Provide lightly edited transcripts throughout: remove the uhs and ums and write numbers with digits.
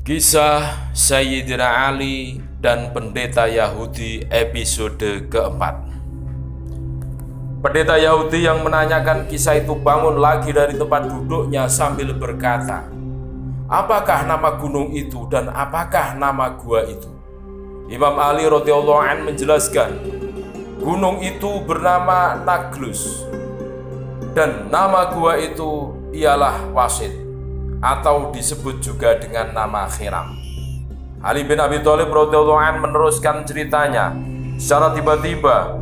Kisah Sayyidina Ali dan Pendeta Yahudi episode keempat. Pendeta Yahudi yang menanyakan kisah itu bangun lagi dari tempat duduknya sambil berkata, "Apakah nama gunung itu dan apakah nama gua itu?" Imam Ali radhiyallahu anhu menjelaskan, gunung itu bernama Naglus dan nama gua itu ialah Wasit, atau disebut juga dengan nama Khiram. Ali bin Abi Thalib radhiyallahu anhu meneruskan ceritanya. Secara tiba-tiba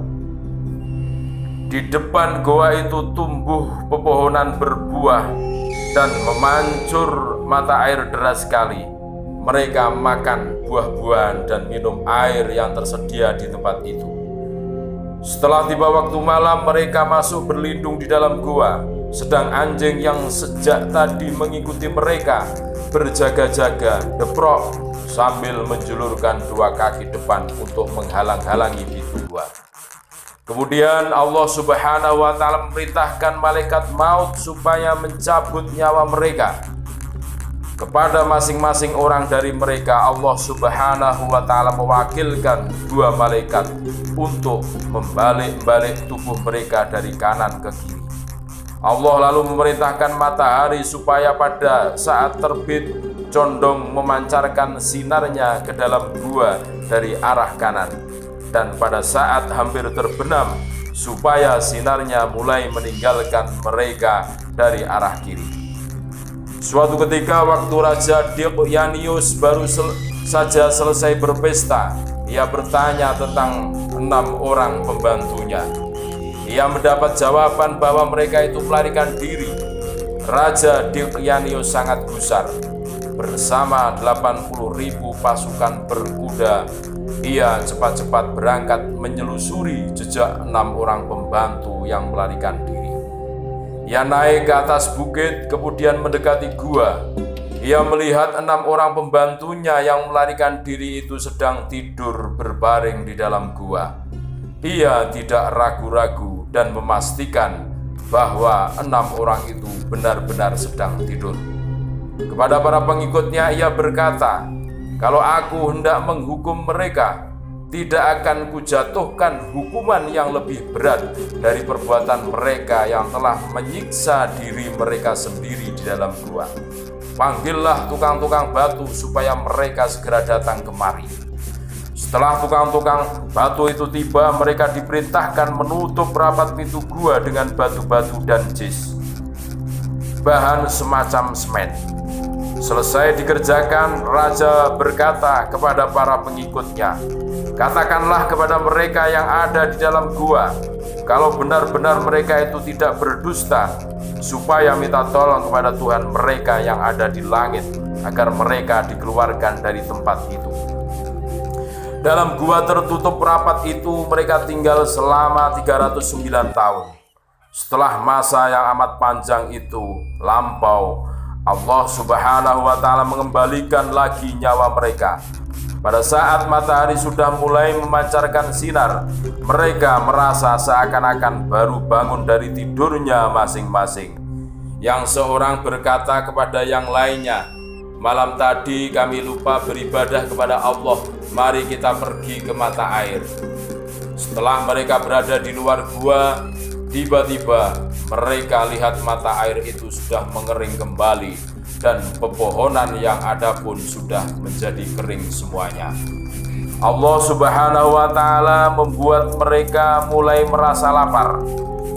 di depan goa itu tumbuh pepohonan berbuah dan memancur mata air deras sekali. Mereka makan buah-buahan dan minum air yang tersedia di tempat itu. Setelah tiba waktu malam, mereka masuk berlindung di dalam goa. Sedang anjing yang sejak tadi mengikuti mereka berjaga-jaga deprok sambil menjulurkan dua kaki depan untuk menghalang-halangi pintu gua. Kemudian Allah Subhanahu wa Ta'ala memerintahkan malaikat maut supaya mencabut nyawa mereka. Kepada masing-masing orang dari mereka, Allah Subhanahu wa Ta'ala mewakilkan dua malaikat untuk membalik-balik tubuh mereka dari kanan ke kiri. Allah lalu memerintahkan matahari supaya pada saat terbit condong memancarkan sinarnya ke dalam gua dari arah kanan, dan pada saat hampir terbenam supaya sinarnya mulai meninggalkan mereka dari arah kiri. Suatu ketika waktu Raja Diocletianus baru saja selesai berpesta, ia bertanya tentang 6 orang pembantunya. Ia mendapat jawaban bahwa mereka itu melarikan diri. Raja Diocletianus sangat gusar. Bersama 80.000 pasukan berkuda, ia cepat-cepat berangkat menyelusuri jejak 6 orang pembantu yang melarikan diri. Ia naik ke atas bukit, kemudian mendekati gua. Ia melihat 6 orang pembantunya yang melarikan diri itu sedang tidur berbaring di dalam gua. Ia tidak ragu-ragu dan memastikan bahwa 6 orang itu benar-benar sedang tidur. Kepada para pengikutnya ia berkata, "Kalau aku hendak menghukum mereka, tidak akan kujatuhkan hukuman yang lebih berat dari perbuatan mereka yang telah menyiksa diri mereka sendiri di dalam gua. Panggillah tukang-tukang batu supaya mereka segera datang kemari." Setelah tukang-tukang batu itu tiba, mereka diperintahkan menutup rapat pintu gua dengan batu-batu dan cis, bahan semacam semen. Selesai dikerjakan, Raja berkata kepada para pengikutnya, "Katakanlah kepada mereka yang ada di dalam gua, kalau benar-benar mereka itu tidak berdusta, supaya minta tolong kepada Tuhan mereka yang ada di langit, agar mereka dikeluarkan dari tempat itu." Dalam gua tertutup rapat itu mereka tinggal selama 309 tahun. Setelah masa yang amat panjang itu lampau, Allah Subhanahu wa Ta'ala mengembalikan lagi nyawa mereka. Pada saat matahari sudah mulai memancarkan sinar, mereka merasa seakan-akan baru bangun dari tidurnya masing-masing. Yang seorang berkata kepada yang lainnya, "Malam tadi kami lupa beribadah kepada Allah, mari kita pergi ke mata air." Setelah mereka berada di luar gua, tiba-tiba mereka lihat mata air itu sudah mengering kembali dan pepohonan yang ada pun sudah menjadi kering semuanya. Allah Subhanahu wa Ta'ala membuat mereka mulai merasa lapar.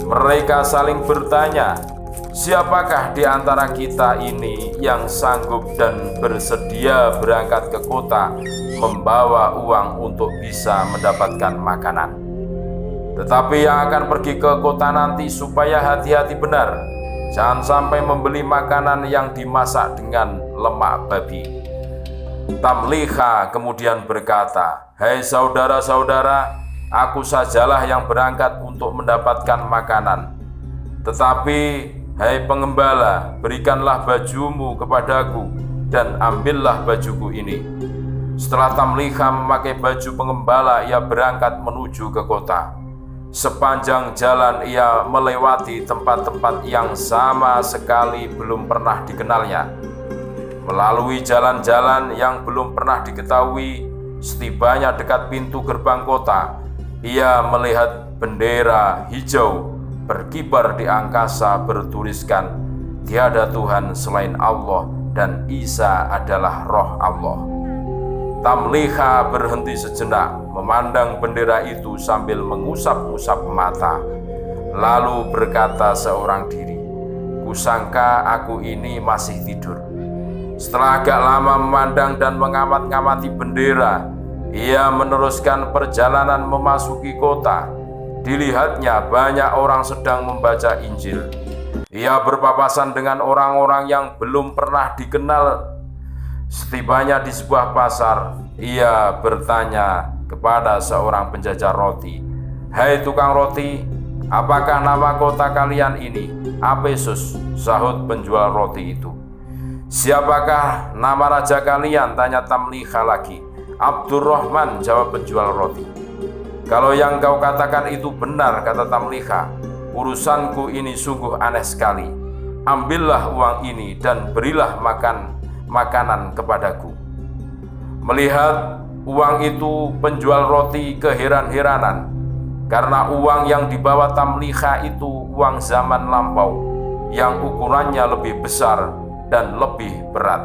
Mereka saling bertanya, "Siapakah di antara kita ini yang sanggup dan bersedia berangkat ke kota membawa uang untuk bisa mendapatkan makanan? Tetapi yang akan pergi ke kota nanti supaya hati-hati benar, jangan sampai membeli makanan yang dimasak dengan lemak babi." Tamliha kemudian berkata, "Hai saudara-saudara, aku sajalah yang berangkat untuk mendapatkan makanan. Tetapi hai pengembala, berikanlah bajumu kepadaku dan ambillah bajuku ini." Setelah Tamliha memakai baju pengembala, ia berangkat menuju ke kota. Sepanjang jalan ia melewati tempat-tempat yang sama sekali belum pernah dikenalnya. Melalui jalan-jalan yang belum pernah diketahui, setibanya dekat pintu gerbang kota, ia melihat bendera hijau berkibar di angkasa bertuliskan, "Tiada Tuhan selain Allah dan Isa adalah Roh Allah." Tamliha berhenti sejenak memandang bendera itu sambil mengusap-usap mata, lalu berkata seorang diri, "Kusangka aku ini masih tidur." Setelah agak lama memandang dan mengamat-ngamati bendera, ia meneruskan perjalanan memasuki kota. Dilihatnya banyak orang sedang membaca Injil. Ia berpapasan dengan orang-orang yang belum pernah dikenal. Setibanya di sebuah pasar, ia bertanya kepada seorang penjajah roti, "Hai tukang roti, apakah nama kota kalian ini?" "Efesus," sahut penjual roti itu. "Siapakah nama raja kalian?" tanya Tamliha lagi. "Abdurrahman," jawab penjual roti. "Kalau yang kau katakan itu benar," kata Tamliha, "urusanku ini sungguh aneh sekali. Ambillah uang ini dan berilah makanan kepadaku." Melihat uang itu, penjual roti keheran-heranan, karena uang yang dibawa Tamliha itu uang zaman lampau yang ukurannya lebih besar dan lebih berat.